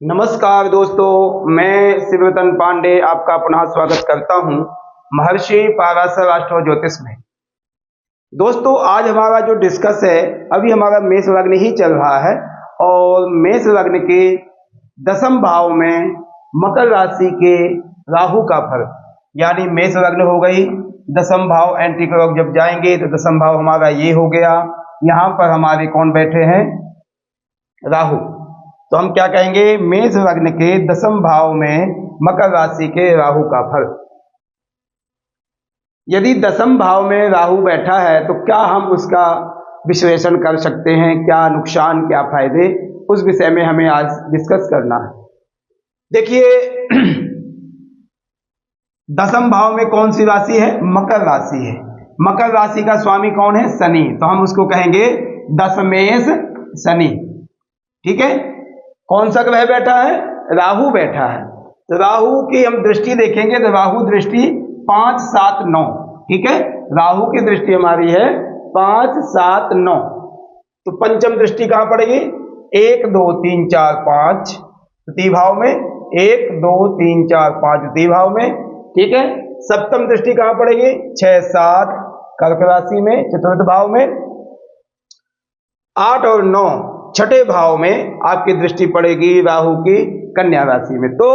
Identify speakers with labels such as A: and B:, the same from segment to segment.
A: नमस्कार दोस्तों, मैं शिवरतन पांडे आपका पुनः स्वागत करता हूं महर्षि पाराशर एस्ट्रो ज्योतिष में। दोस्तों, आज हमारा जो डिस्कस है, अभी हमारा मेष लग्न ही चल रहा है और मेष लग्न के दसम भाव में मकर राशि के राहु का फल, यानी मेष लग्न हो गई, दसम भाव एंटी क्लॉक जब जाएंगे तो दसम भाव हमारा ये हो गया। यहाँ पर हमारे कौन बैठे हैं? राहु। तो हम क्या कहेंगे? मेष लग्न के दसम भाव में मकर राशि के राहु का फल। यदि दसम भाव में राहु बैठा है तो क्या हम उसका विश्लेषण कर सकते हैं? क्या नुकसान, क्या फायदे, उस विषय में हमें आज डिस्कस करना है। देखिए, दसम भाव में कौन सी राशि है? मकर राशि है। मकर राशि का स्वामी कौन है? शनि। तो हम उसको कहेंगे दशमेश शनि। ठीक है। कौन सा ग्रह बैठा है? राहु बैठा है। तो राहु की हम दृष्टि देखेंगे तो राहु दृष्टि 5, 7, 9। ठीक है। राहु की दृष्टि हमारी है 5, 7, 9। तो पंचम दृष्टि कहां पड़ेगी? 1, 2, 3, 4, 5 तृतीय भाव में। 1, 2, 3, 4, 5 तृतीय भाव में। ठीक है। सप्तम दृष्टि कहां पड़ेगी? 6, 7 कर्क राशि में, चतुर्थ भाव में। 8 और 9 छठे भाव में आपकी दृष्टि पड़ेगी राहु की कन्या राशि में। तो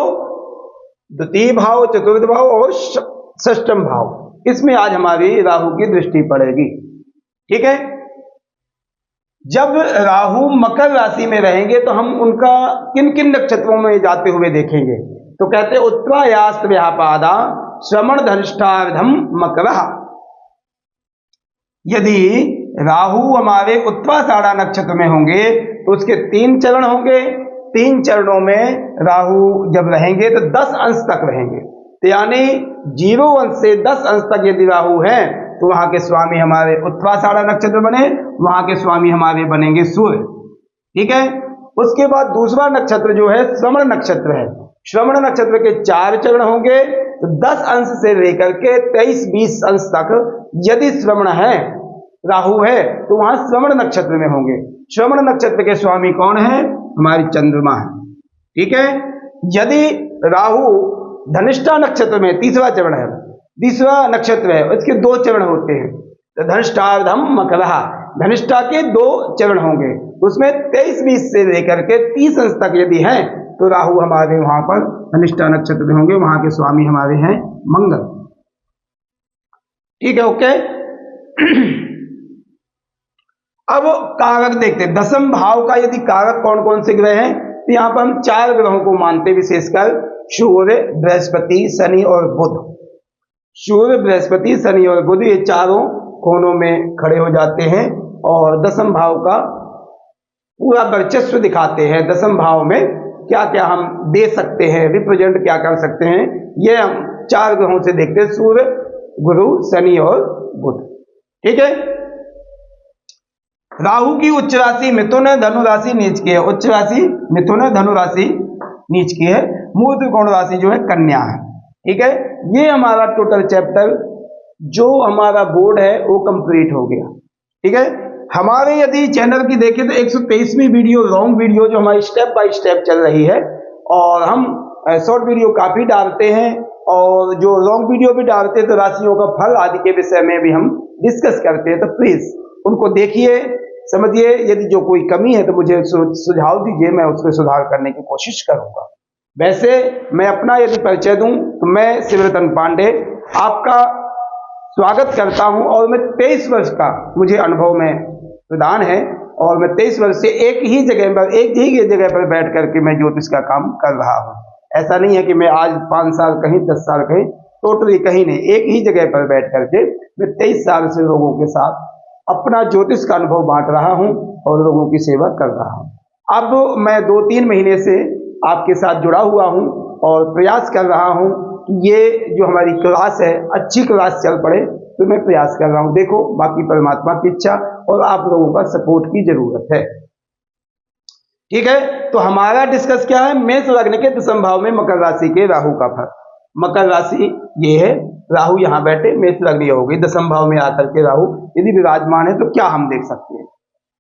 A: द्वितीय भाव, चतुर्थ भाव और षष्ठम भाव, इसमें आज हमारी राहु की दृष्टि पड़ेगी। ठीक है। जब राहु मकर राशि में रहेंगे तो हम उनका किन किन नक्षत्रों में जाते हुए देखेंगे। तो कहते हैं उत्तरायास्त व्यापादा श्रवण धनिष्ठार्धम मकरः। यदि राहु हमारे उत्तराषाढ़ा नक्षत्र में होंगे तो उसके 3 चरण होंगे। 3 चरणों में राहु जब रहेंगे तो 10 अंश तक रहेंगे। तो यानी 0 अंश से 10 अंश तक यदि राहु है तो वहां के स्वामी हमारे उत्तराषाढ़ा नक्षत्र बने, वहां के स्वामी हमारे बनेंगे सूर्य। ठीक है। उसके बाद दूसरा नक्षत्र जो है श्रवण नक्षत्र है। श्रवण नक्षत्र के 4 चरण होंगे। तो 10 अंश से लेकर के 23-20 अंश तक यदि श्रवण है, राहु है, तो वहां श्रवण नक्षत्र में होंगे। श्रवण नक्षत्र के स्वामी कौन है? हमारी चंद्रमा है। ठीक है। यदि राहु धनिष्ठा नक्षत्र में, तीसरा चरण है, तीसरा नक्षत्र है, इसके 2 चरण होते हैं। तो धनिष्ठार्धम मकरः, धनिष्ठा के 2 चरण होंगे। उसमें 23-20 से लेकर के 30 अंश तक यदि है तो राहु हमारे वहां पर धनिष्ठा नक्षत्र में होंगे। वहां के स्वामी हमारे हैं मंगल। ठीक है। ओके। अब कारक देखते हैं। दसम भाव का यदि कारक कौन कौन से ग्रह हैं, तो यहां पर हम 4 ग्रहों को मानते, विशेषकर सूर्य, बृहस्पति, शनि और बुध। सूर्य, बृहस्पति, शनि और बुध, ये चारों कोनों में खड़े हो जाते हैं और दसम भाव का पूरा वर्चस्व दिखाते हैं। दसम भाव में क्या क्या हम दे सकते हैं, रिप्रेजेंट क्या कर सकते हैं, ये हम 4 ग्रहों से देखते हैं, सूर्य, गुरु, शनि और बुध। ठीक है। राहु की उच्च राशि मिथुन है, धनु राशि नीच की है। उच्च राशि मिथुन है, धनु राशि नीच की है। मूल त्रिकोण राशि जो है कन्या है। ठीक है। ये हमारा टोटल चैप्टर जो हमारा बोर्ड है वो कंप्लीट हो गया। ठीक है। हमारे यदि चैनल की देखें तो 123वीं वीडियो, लॉन्ग वीडियो जो हमारी स्टेप बाय स्टेप चल रही है, और हम शॉर्ट वीडियो काफी डालते हैं और जो लॉन्ग वीडियो भी डालते हैं तो राशियों का फल आदि के विषय में भी हम डिस्कस करते हैं। तो प्लीज उनको देखिए, समझिए। यदि जो कोई कमी है तो मुझे सुझाव दीजिए, मैं उसको सुधार करने की कोशिश करूंगा। वैसे मैं अपना यदि परिचय दूं तो मैं शिवरतन पांडे आपका स्वागत करता हूं और मैं 23 वर्ष का मुझे अनुभव में प्रदान है और मैं 23 वर्ष से एक ही जगह पर बैठ करके मैं ज्योतिष का काम कर रहा हूं। ऐसा नहीं है कि मैं आज 5 साल कहीं, 10 साल कहीं, टोटली कहीं नहीं, एक ही जगह पर बैठ करके मैं 23 साल से लोगों के साथ अपना ज्योतिष का अनुभव बांट रहा हूं और लोगों की सेवा कर रहा हूं। अब मैं 2-3 महीने से आपके साथ जुड़ा हुआ हूं और प्रयास कर रहा हूं कि ये जो हमारी क्लास है अच्छी क्लास चल पड़े, तो मैं प्रयास कर रहा हूं। देखो, बाकी परमात्मा की इच्छा और आप लोगों का सपोर्ट की जरूरत है। ठीक है। तो हमारा डिस्कस क्या है? मेष लग्न के दसम भाव में मकर राशि के राहु का फल। मकर राशि ये है, राहु यहां बैठे, मेष लग्न हो गई, दसम भाव में आकर के राहु यदि विराजमान है तो क्या हम देख सकते हैं।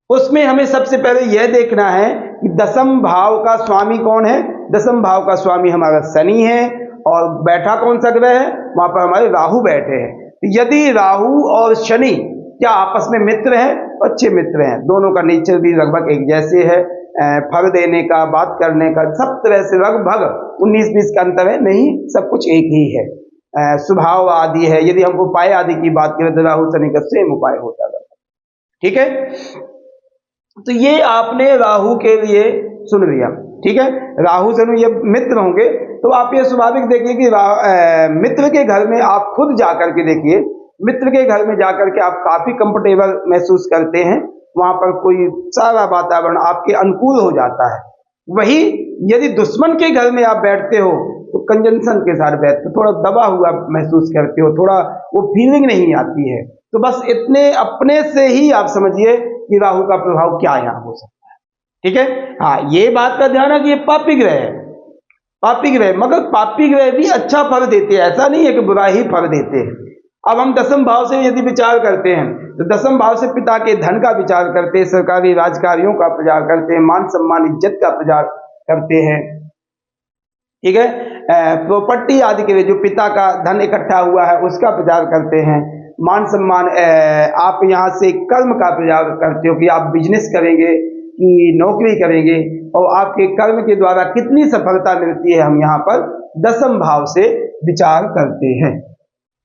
A: उसमें हमें सबसे पहले यह देखना है कि दसम भाव का स्वामी कौन है। दसम भाव का स्वामी हमारा शनि है और बैठा कौन सा ग्रह है, वहां पर हमारे राहु बैठे हैं। यदि राहु और शनि क्या आपस में मित्र हैं, अच्छे मित्र हैं, दोनों का नेचर भी लगभग एक जैसे है, फल देने का, बात करने का, सब तरह से लगभग 19-20 का अंतर है, नहीं सब कुछ एक ही है, स्वभाव आदि है। यदि हम उपाय आदि की बात करें तो राहु शनि का सेम उपाय होता है, ठीक है। तो ये आपने राहु के लिए सुन लिया, ठीक है। राहु शनि ये मित्र होंगे, तो आप ये स्वाभाविक देखिए कि मित्र के घर में आप खुद जाकर के देखिए, मित्र के घर में जाकर के आप काफी कंफर्टेबल महसूस करते हैं, वहां पर कोई सारा वातावरण आपके अनुकूल हो जाता है। वही यदि दुश्मन के घर में आप बैठते हो तो कंजंक्शन के साथ बैठते हो, थोड़ा दबा हुआ महसूस करते हो, थोड़ा वो फीलिंग नहीं आती है। तो बस इतने अपने से ही आप समझिए कि राहु का प्रभाव क्या यहाँ हो सकता है, ठीक है। हाँ, ये बात का ध्यान है कि ये पापी ग्रह है, पापी ग्रह, मगर पापी ग्रह भी अच्छा फल देते हैं, ऐसा नहीं है कि बुरा ही फल देते हैं। अब हम दसम भाव से यदि विचार करते हैं तो दसम भाव से पिता के धन का विचार करते हैं, सरकारी राजकार्यों का प्रचार करते हैं, मान सम्मान इज्जत का प्रचार करते हैं, ठीक है। प्रॉपर्टी आदि के लिए जो पिता का धन इकट्ठा हुआ है उसका प्रचार करते हैं, मान सम्मान, आप यहाँ से कर्म का प्रचार करते हो कि आप बिजनेस करेंगे कि नौकरी करेंगे और आपके कर्म के द्वारा कितनी सफलता मिलती है, हम यहाँ पर दसम भाव से विचार करते हैं,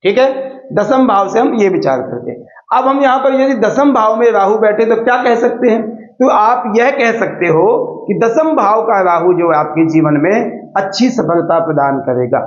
A: ठीक है। दसम भाव से हम ये विचार करते हैं। अब हम यहाँ पर यदि दसम भाव में राहु बैठे तो क्या कह सकते हैं, तो आप यह कह सकते हो कि दसम भाव का राहु जो है आपके जीवन में अच्छी सफलता प्रदान करेगा,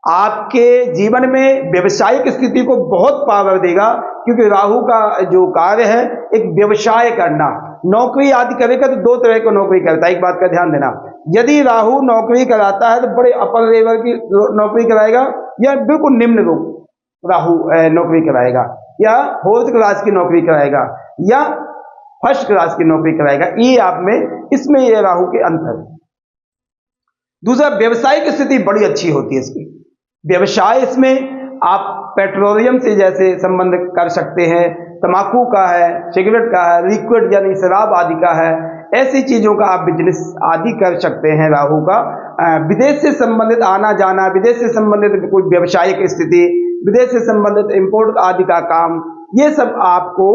A: आपके जीवन में व्यवसायिक स्थिति को बहुत पावर देगा, क्योंकि राहु का जो कार्य है एक व्यवसाय करना, नौकरी आदि करेगा तो दो तरह की नौकरी करता है। एक बात का ध्यान देना, यदि राहु नौकरी कराता है तो बड़े अपर लेवल की नौकरी कराएगा, या बिल्कुल निम्न रूप राहु नौकरी कराएगा, या फोर्थ क्लास की नौकरी कराएगा, या फर्स्ट क्लास की नौकरी कराएगा, ये आप में इसमें ये राहु के अंतर है। दूसरा, व्यवसायिक स्थिति बड़ी अच्छी होती है इसकी, व्यवसाय इसमें आप पेट्रोलियम से जैसे संबंध कर सकते हैं, तंबाकू का है, सिगरेट का है, लिक्विड यानी शराब आदि का है, ऐसी चीजों का आप बिजनेस आदि कर सकते हैं राहु का। विदेश से संबंधित आना जाना, विदेश से संबंधित कोई व्यवसायिक स्थिति, विदेश से संबंधित इंपोर्ट आदि का काम, ये सब आपको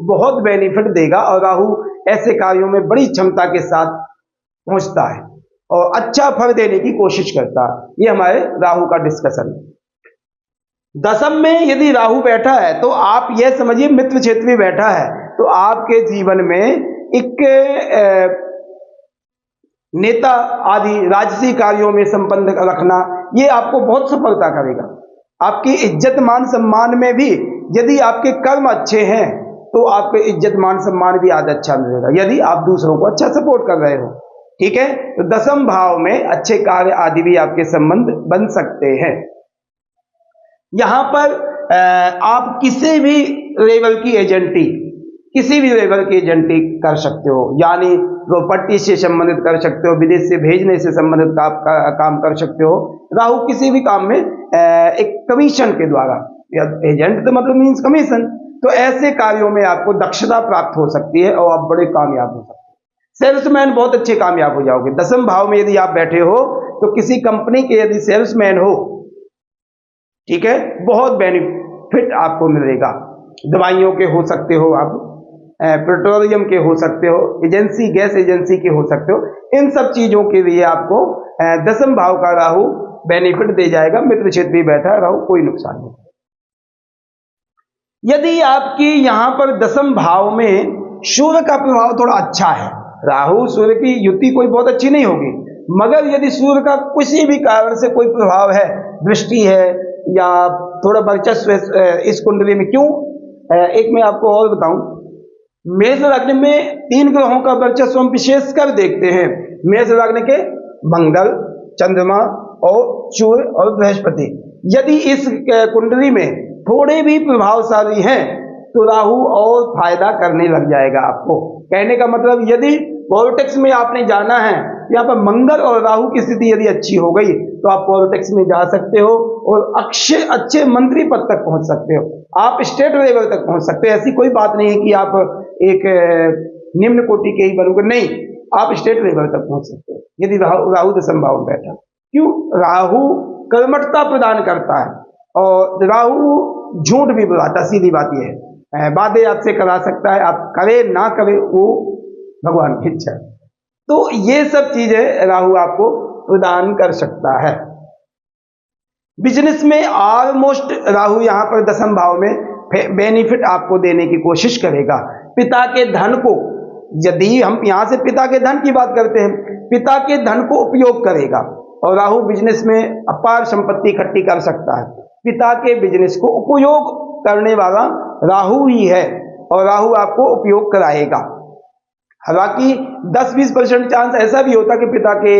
A: बहुत बेनिफिट देगा और राहु ऐसे कार्यों में बड़ी क्षमता के साथ पहुंचता है और अच्छा फल देने की कोशिश करता है। ये हमारे राहु का डिस्कशन है। दसम में यदि राहु बैठा है तो आप यह समझिए मित्र क्षेत्र में बैठा है, तो आपके जीवन में एक नेता आदि राजसी कार्यों में संबंध रखना, ये आपको बहुत सफलता करेगा। आपकी इज्जत मान सम्मान में भी यदि आपके कर्म अच्छे हैं तो आपके इज्जत मान सम्मान भी आज अच्छा मिलेगा, यदि आप दूसरों को अच्छा सपोर्ट कर रहे हो, ठीक है। तो दसम भाव में अच्छे कार्य आदि भी आपके संबंध बन सकते हैं। यहां पर आप किसी भी लेवल की एजेंटी, किसी भी लेवल की एजेंटी कर सकते हो, यानी प्रॉपर्टी से संबंधित कर सकते हो, विदेश से भेजने से संबंधित काम कर सकते हो। राहु किसी भी काम में एक कमीशन के द्वारा, एजेंट तो मतलब मीन्स कमीशन, तो ऐसे कार्यों में आपको दक्षता प्राप्त हो सकती है और आप बड़े कामयाब हो सकते हैं। सेल्समैन बहुत अच्छे कामयाब हो जाओगे। दसम भाव में यदि आप बैठे हो तो किसी कंपनी के यदि सेल्समैन हो, ठीक है, बहुत बेनिफिट आपको मिलेगा। दवाइयों के हो सकते हो आप, पेट्रोलियम के हो सकते हो, एजेंसी, गैस एजेंसी के हो सकते हो, इन सब चीजों के लिए आपको दसम भाव का राहु बेनिफिट दे जाएगा। मित्र क्षेत्र भी बैठा है राहु, कोई नुकसान नहीं। यदि आपकी यहां पर दसम भाव में सूर्य का प्रभाव थोड़ा अच्छा है, राहु सूर्य की युति कोई बहुत अच्छी नहीं होगी, मगर यदि सूर्य का किसी भी कारण से कोई प्रभाव है, दृष्टि है या थोड़ा वर्चस्व इस कुंडली में, क्यों, एक मैं आपको और बताऊं, मेष लग्न में 3 ग्रहों का वर्चस्व हम विशेषकर देखते हैं। मेष लग्न के मंगल, चंद्रमा और सूर्य और बृहस्पति, यदि इस कुंडली में थोड़े भी प्रभावशाली हैं तो राहु और फायदा करने लग जाएगा आपको। कहने का मतलब, यदि पॉलिटिक्स में आपने जाना है, यहाँ पर मंगल और राहु की स्थिति यदि अच्छी हो गई तो आप पॉलिटिक्स में जा सकते हो और अच्छे मंत्री पद तक पहुंच सकते हो, आप स्टेट लेवल तक पहुंच सकते हो। ऐसी कोई बात नहीं है कि आप एक निम्न कोटि के ही बनोगे, नहीं, आप स्टेट लेवल तक पहुंच सकते हो यदि राहु दशम भाव में बैठा। क्यों? राहु कर्मठता प्रदान करता है और राहु झूठ भी बुलाता, सीधी बात यह है, वादे आपसे करा सकता है, आप करे ना करे वो भगवान की इच्छा। तो ये सब चीजें राहु आपको प्रदान कर सकता है। बिजनेस में ऑलमोस्ट राहु यहां पर दशम भाव में बेनिफिट आपको देने की कोशिश करेगा। पिता के धन को, यदि हम यहां से पिता के धन की बात करते हैं, पिता के धन को उपयोग करेगा और राहु बिजनेस में अपार संपत्ति इकट्ठी कर सकता है। पिता के बिजनेस को उपयोग करने वाला राहु ही है और राहु आपको उपयोग कराएगा। हालांकि 10-20% चांस ऐसा भी होता कि पिता के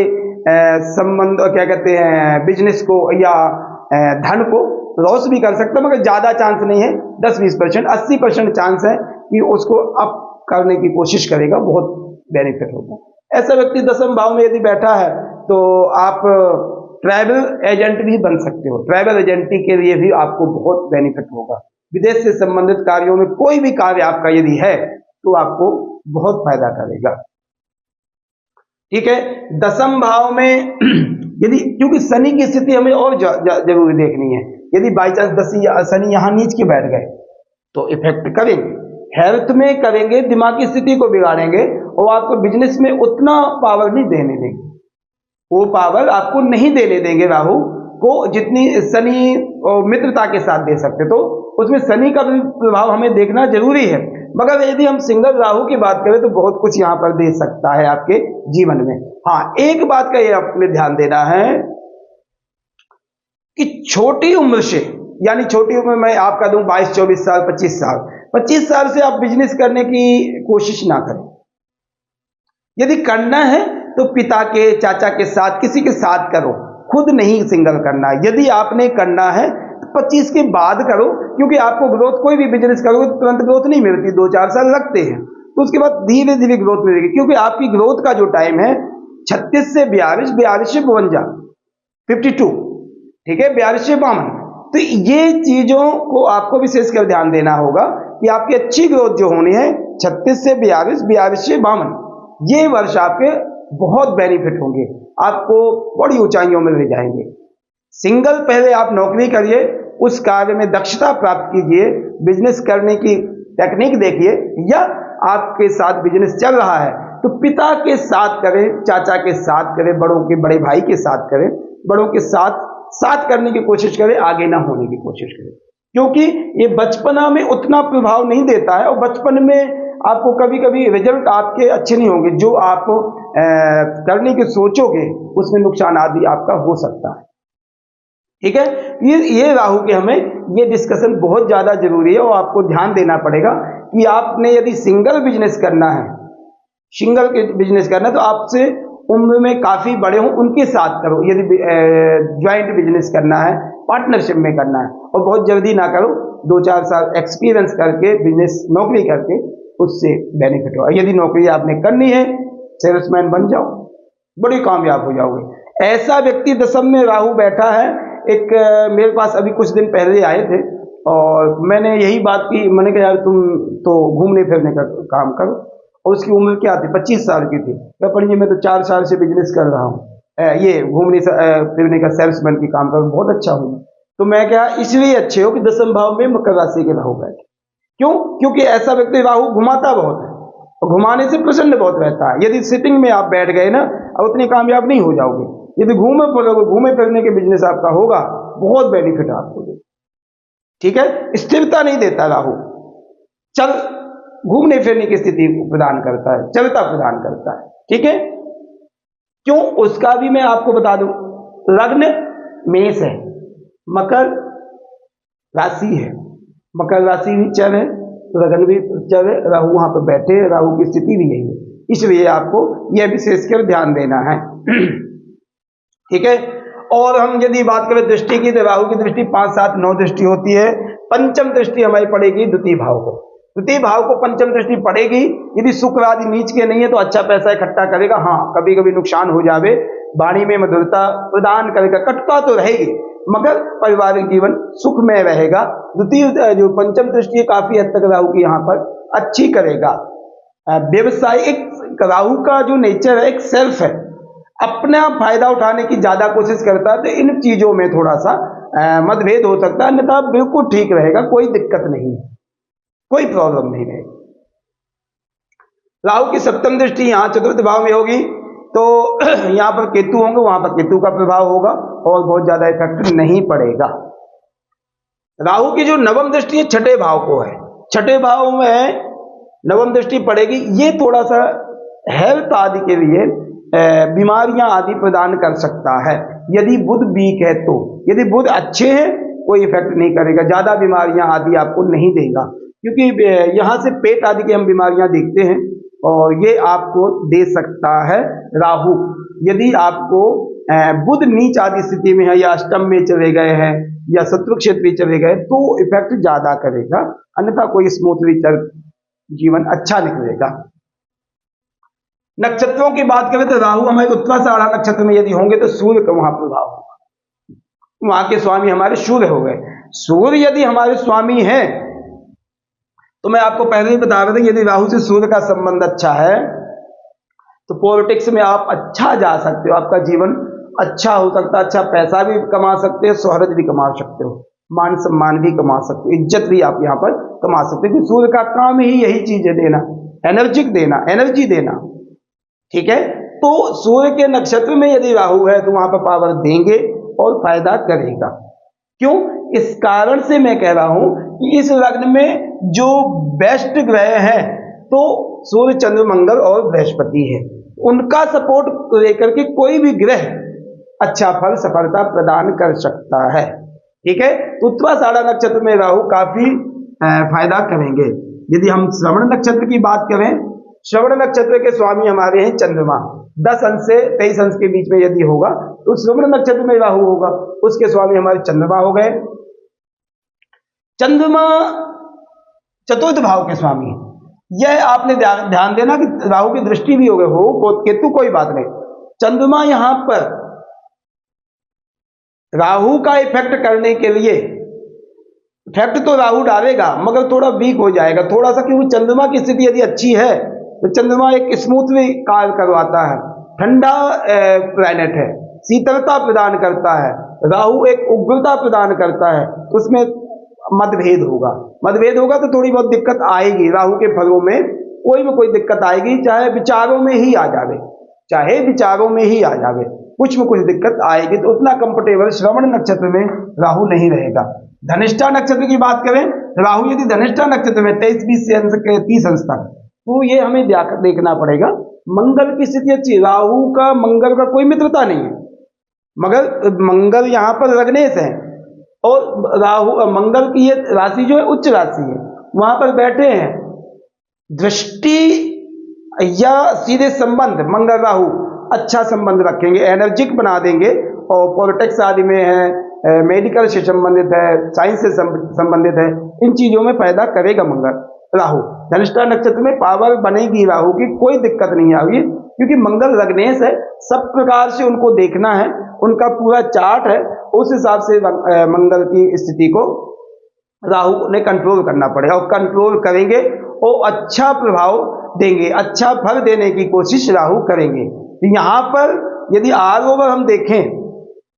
A: संबंध क्या कहते हैं बिजनेस को या धन को लॉस भी कर सकता है, मगर ज्यादा चांस नहीं है, 10-20%, 80% चांस है कि उसको अप करने की कोशिश करेगा, बहुत बेनिफिट होगा। ऐसा व्यक्ति दशम भाव में यदि बैठा है तो आप ट्रैवल एजेंट भी बन सकते हो, ट्रैवल एजेंटी के लिए भी आपको बहुत बेनिफिट होगा। विदेश से संबंधित कार्यों में कोई भी कार्य आपका यदि है तो आपको बहुत फायदा करेगा। ठीक है, दशम भाव में यदि, क्योंकि शनि की स्थिति हमें और जरूरी देखनी है, यदि बाई चांस शनि यहां नीच के बैठ गए तो इफेक्ट करेंगे, हेल्थ में करेंगे, दिमागी स्थिति को बिगाड़ेंगे और आपको बिजनेस में उतना पावर नहीं देने देंगे, वो पावर आपको नहीं देने देंगे राहु को जितनी शनि मित्रता के साथ दे सकते। तो उसमें शनि का भी प्रभाव हमें देखना जरूरी है, मगर यदि हम सिंगल राहु की बात करें तो बहुत कुछ यहां पर दे सकता है आपके जीवन में। हाँ, एक बात का ये आपने ध्यान देना है कि छोटी उम्र से, यानी छोटी उम्र में आपका दूं 22-24 साल, 25 साल से आप बिजनेस करने की कोशिश ना करें। यदि करना है तो पिता के, चाचा के साथ, किसी के साथ करो, खुद नहीं सिंगल करना। यदि आपने करना है तो 25 के बाद करो, क्योंकि आपको ग्रोथ, कोई भी बिजनेस करोगे तो तुरंत ग्रोथ नहीं मिलती, 2-4 साल लगते हैं, तो उसके बाद धीरे धीरे ग्रोथ मिलेगी। क्योंकि आपकी ग्रोथ का जो टाइम है 36 से 42, 42 से 52, 52, ठीक है, 42 से 52। तो ये चीजों को आपको विशेषकर ध्यान देना होगा कि आपकी अच्छी ग्रोथ जो होनी है 36 से 42, 42 से 52, ये वर्ष आपके बहुत बेनिफिट होंगे, आपको बड़ी ऊंचाइयों में ले जाएंगे। सिंगल पहले आप नौकरी करिए, उस कार्य में दक्षता प्राप्त कीजिए, बिजनेस करने की टेक्निक देखिए, या आपके साथ बिजनेस चल रहा है तो पिता के साथ करें, चाचा के साथ करें, बड़ों के, बड़े भाई के साथ करें, बड़ों के साथ करने की कोशिश करें, आगे ना होने की कोशिश करें, क्योंकि ये बचपना में उतना प्रभाव नहीं देता है और बचपन में आपको कभी कभी रिजल्ट आपके अच्छे नहीं होंगे, जो आप करने की सोचोगे उसमें नुकसान आदि आपका हो सकता है। ठीक है, ये राहु के हमें ये डिस्कशन बहुत ज्यादा जरूरी है और आपको ध्यान देना पड़ेगा कि आपने यदि सिंगल बिजनेस करना है, सिंगल बिजनेस करना है तो आपसे उम्र में काफी बड़े हों उनके साथ करो। यदि ज्वाइंट बिजनेस करना है, पार्टनरशिप में करना है, और बहुत जल्दी ना करो, 2-4 साल एक्सपीरियंस करके बिजनेस नौकरी करके उससे बेनिफिट हो। यदि नौकरी आपने करनी है, सेल्समैन बन जाओ, बड़ी कामयाब हो जाओगे। ऐसा व्यक्ति दशम में राहु बैठा है, एक मेरे पास अभी कुछ दिन पहले आए थे और मैंने यही बात की, मैंने कहा यार तुम तो घूमने फिरने का काम करो, और उसकी उम्र क्या थी, 25 साल की थी। मैं पढ़िए, मैं तो 4 साल से बिजनेस कर रहा हूँ, ये घूमने फिरने का सेल्समैन की काम कर, बहुत अच्छा हूँ। तो मैं क्या, इसलिए अच्छे हो कि दशम भाव में मकर राशि के राहु बैठे। क्यों? क्योंकि ऐसा व्यक्ति राहु घुमाता बहुत है और घुमाने से प्रसन्न बहुत रहता है। यदि सिटिंग में आप बैठ गए ना, और उतनी कामयाब नहीं हो जाओगे। यदि घूमे फिरने के बिजनेस आपका होगा, बहुत बेनिफिट आपको देगा। ठीक है, स्थिरता नहीं देता राहु, चल घूमने फिरने की स्थिति प्रदान करता है, चलता प्रदान करता है। ठीक है, क्यों? उसका भी मैं आपको बता दूं, लग्न मेष है, मकर राशि है, मकर राशि भी चल है, लग्न भी चल है, राहु वहां पर बैठे, राहु की स्थिति भी यही है, इसलिए आपको यह विशेषकर ध्यान देना है। ठीक है, और हम यदि बात करें दृष्टि की, तो राहु की दृष्टि 5, 7, 9 दृष्टि होती है। पंचम दृष्टि हमारी पड़ेगी द्वितीय भाव को, द्वितीय भाव को पंचम दृष्टि पड़ेगी। यदि शुक्र आदि नीच के नहीं है तो अच्छा पैसा इकट्ठा करेगा, हाँ कभी कभी नुकसान हो जावे, वाणी में मधुरता प्रदान करेगा, कटुता तो रहेगी मगर पारिवारिक जीवन सुखमय रहेगा। द्वितीय जो पंचम दृष्टि काफी हद तक राहु की यहाँ पर अच्छी करेगा। व्यवसायिक राहु का जो नेचर है एक सेल्फ है, अपना फायदा उठाने की ज्यादा कोशिश करता है, तो इन चीजों में थोड़ा सा मतभेद हो सकता है, अन्यथा बिल्कुल ठीक रहेगा, कोई दिक्कत नहीं, कोई प्रॉब्लम नहीं रहेगी। राहु की सप्तम दृष्टि यहाँ चतुर्थ भाव में होगी, तो यहाँ पर केतु होंगे, वहां पर केतु का प्रभाव होगा और बहुत ज्यादा इफेक्ट नहीं पड़ेगा। राहु की जो नवम दृष्टि है छठे भाव को है, छठे भाव में नवम दृष्टि पड़ेगी, ये थोड़ा सा हेल्थ आदि के लिए बीमारियां आदि प्रदान कर सकता है, यदि बुध वीक है तो। यदि बुध अच्छे हैं कोई इफेक्ट नहीं करेगा, ज्यादा बीमारियां आदि आपको नहीं देगा, क्योंकि यहां से पेट आदि की हम बीमारियां देखते हैं और ये आपको दे सकता है राहु। यदि आपको बुध नीच आदि स्थिति में है या अष्टम में चले गए हैं या शत्रु क्षेत्र में चले गए तो इफेक्ट ज्यादा करेगा, अन्यथा कोई स्मूथली जीवन अच्छा निकलेगा। नक्षत्रों की बात करें तो राहु हमारे उत्तराषाढ़ा नक्षत्र में यदि होंगे तो सूर्य का वहां प्रभाव होगा, वहां के स्वामी हमारे सूर्य हो गए। सूर्य यदि हमारे स्वामी हैं तो मैं आपको पहले ही बता रहा था, यदि राहु से सूर्य का संबंध अच्छा है तो पॉलिटिक्स में आप अच्छा जा सकते हो, आपका जीवन अच्छा हो सकता है, अच्छा पैसा भी कमा सकते हो, शोहरत भी कमा सकते हो, मान सम्मान भी कमा सकते हो, इज्जत भी आप यहाँ पर कमा सकते हो, क्योंकि सूर्य का काम ही यही चीजें देना, एनर्जिक देना, एनर्जी देना, ठीक है। तो सूर्य के नक्षत्र में यदि राहु है तो वहां पर पावर देंगे और फायदा करेगा। क्यों? इस कारण से मैं कह रहा हूं कि इस लग्न में जो बेस्ट ग्रह हैं तो सूर्य, चंद्र, मंगल और बृहस्पति है, उनका सपोर्ट लेकर के कोई भी ग्रह अच्छा फल सफलता प्रदान कर सकता है, ठीक है। उत्तराषाढ़ा नक्षत्र में राहु काफी फायदा करेंगे। यदि हम श्रवण नक्षत्र की बात करें, श्रवण नक्षत्र के स्वामी हमारे हैं चंद्रमा, 10 अंश से 23 अंश के बीच में यदि होगा तो श्रवण नक्षत्र में राहु होगा, उसके स्वामी हमारे चंद्रमा हो गए। चंद्रमा चतुर्थ भाव के स्वामी है, यह आपने ध्यान देना कि राहु की दृष्टि भी हो गए, हो केतु कोई बात नहीं, चंद्रमा यहां पर राहु का इफेक्ट करने के लिए, इफेक्ट तो राहु डालेगा मगर थोड़ा वीक हो जाएगा थोड़ा सा, क्योंकि चंद्रमा की स्थिति यदि अच्छी है तो चंद्रमा एक स्मूथली कार्य करवाता है, ठंडा प्लैनेट है, शीतलता प्रदान करता है, राहु एक उग्रता प्रदान करता है, तो उसमें मतभेद होगा तो थोड़ी बहुत दिक्कत आएगी, राहु के फलों में कोई दिक्कत आएगी, चाहे विचारों में ही आ जावे, कुछ में कुछ दिक्कत आएगी, तो उतना कंफर्टेबल श्रवण नक्षत्र में राहु नहीं रहेगा। धनिष्ठा नक्षत्र की बात करें, राहु यदि धनिष्ठा नक्षत्र में 23-20 अंश के 30 अंश तक, तो ये हमें देखना पड़ेगा। मंगल की स्थिति अच्छी, राहु का मंगल का कोई मित्रता नहीं है, मगर मंगल यहाँ पर लग्नेश है और राहु मंगल की ये राशि जो है उच्च राशि है, वहां पर बैठे हैं, दृष्टि या सीधे संबंध मंगल राहु अच्छा संबंध रखेंगे, एनर्जिक बना देंगे, और पॉलिटिक्स आदि में है, मेडिकल से संबंधित है, साइंस से संबंधित है, इन चीजों में फायदा करेगा मंगल राहु। धनिष्ठा नक्षत्र में पावर बनेगी राहु की, कोई दिक्कत नहीं आएगी, क्योंकि मंगल लग्नेश है, सब प्रकार से उनको देखना है, उनका पूरा चार्ट है, उस हिसाब से मंगल की स्थिति को राहु ने कंट्रोल करना पड़ेगा, और कंट्रोल करेंगे और अच्छा प्रभाव देंगे, अच्छा फल देने की कोशिश राहु करेंगे। यहाँ पर यदि ऑल ओवर हम देखें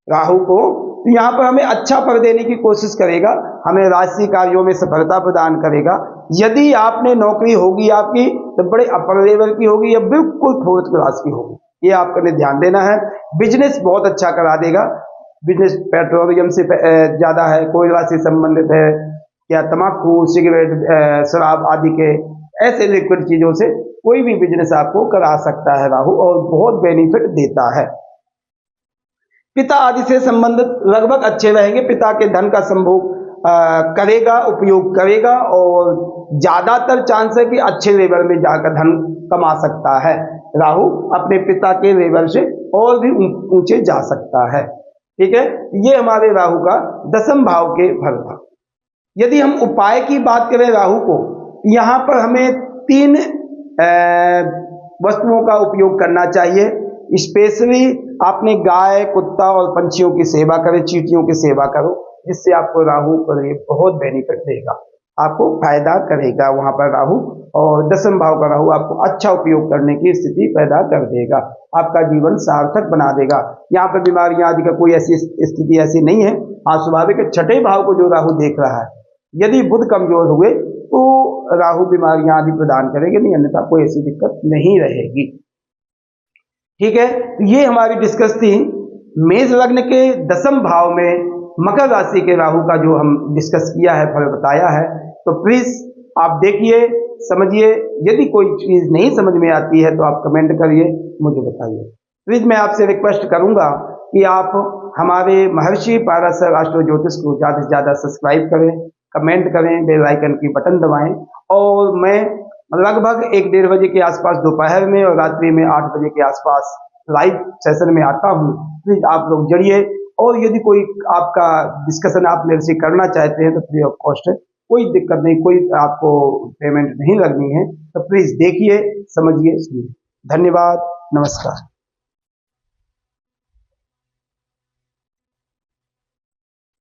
A: राहु को, तो यहाँ पर हमें अच्छा फल देने की कोशिश करेगा, हमें राजसी कार्यों में सफलता प्रदान करेगा। यदि आपने नौकरी होगी आपकी तो बड़े अपर लेवल की होगी या बिल्कुल फोर्थ क्लास की होगी, ये आपको ध्यान देना है। बिजनेस बहुत अच्छा करा देगा, बिजनेस पेट्रोलियम से ज्यादा है, कोयला से संबंधित है, या तंबाकू, सिगरेट, शराब आदि के ऐसे लिक्विड चीजों से कोई भी बिजनेस आपको करा सकता है राहु, और बहुत बेनिफिट देता है। पिता आदि से संबंधित लगभग अच्छे रहेंगे, पिता के धन का संभोग करेगा, उपयोग करेगा, और ज्यादातर चांस है कि अच्छे लेवल में जाकर धन कमा सकता है राहु, अपने पिता के लेवल से और भी ऊंचे जा सकता है, ठीक है। ये हमारे राहु का 10वें भाव के फल था। यदि हम उपाय की बात करें राहु को, यहाँ पर हमें 3 वस्तुओं का उपयोग करना चाहिए। स्पेशली आपने गाय, कुत्ता और पंछियों की सेवा करें, चींटियों की सेवा करो, जिससे आपको राहु पर बहुत बेनिफिट देगा। आपको फायदा करेगा वहां पर राहु, और दसम भाव का राहु आपको अच्छा उपयोग करने की स्थिति पैदा कर देगा, आपका जीवन सार्थक बना देगा। यहाँ पर बीमारियां आदि का कोई ऐसी स्थिति ऐसी नहीं है। हाँ, स्वाभाविक छठे भाव को जो राहु देख रहा है, यदि बुध कमजोर हुए तो राहु बीमारियां आदि प्रदान करेंगे, नहीं अन्यथा कोई ऐसी दिक्कत नहीं रहेगी। ठीक है, ये हमारी डिस्कस थी मेष लग्न के दसम भाव में मकर राशि के राहु का जो हम डिस्कस किया है, फल बताया है। तो प्लीज आप देखिए, समझिए, यदि कोई चीज नहीं समझ में आती है तो आप कमेंट करिए, मुझे बताइए। प्लीज मैं आपसे रिक्वेस्ट करूंगा कि आप हमारे महर्षि पाराशर एस्ट्रो ज्योतिष को ज्यादा से ज्यादा सब्सक्राइब करें, कमेंट करें, बेल आइकन की बटन दबाएं, और मैं लगभग 1-1:30 बजे के आसपास दोपहर में और रात्रि में 8 बजे के आसपास लाइव सेशन में आता हूँ। प्लीज आप लोग जुड़िए, और यदि कोई आपका डिस्कशन आप मेरे से करना चाहते हैं तो फ्री ऑफ कॉस्ट है, कोई दिक्कत नहीं, कोई आपको पेमेंट नहीं लगनी है। तो प्लीज देखिए, समझिए, सुनिए। धन्यवाद, नमस्कार।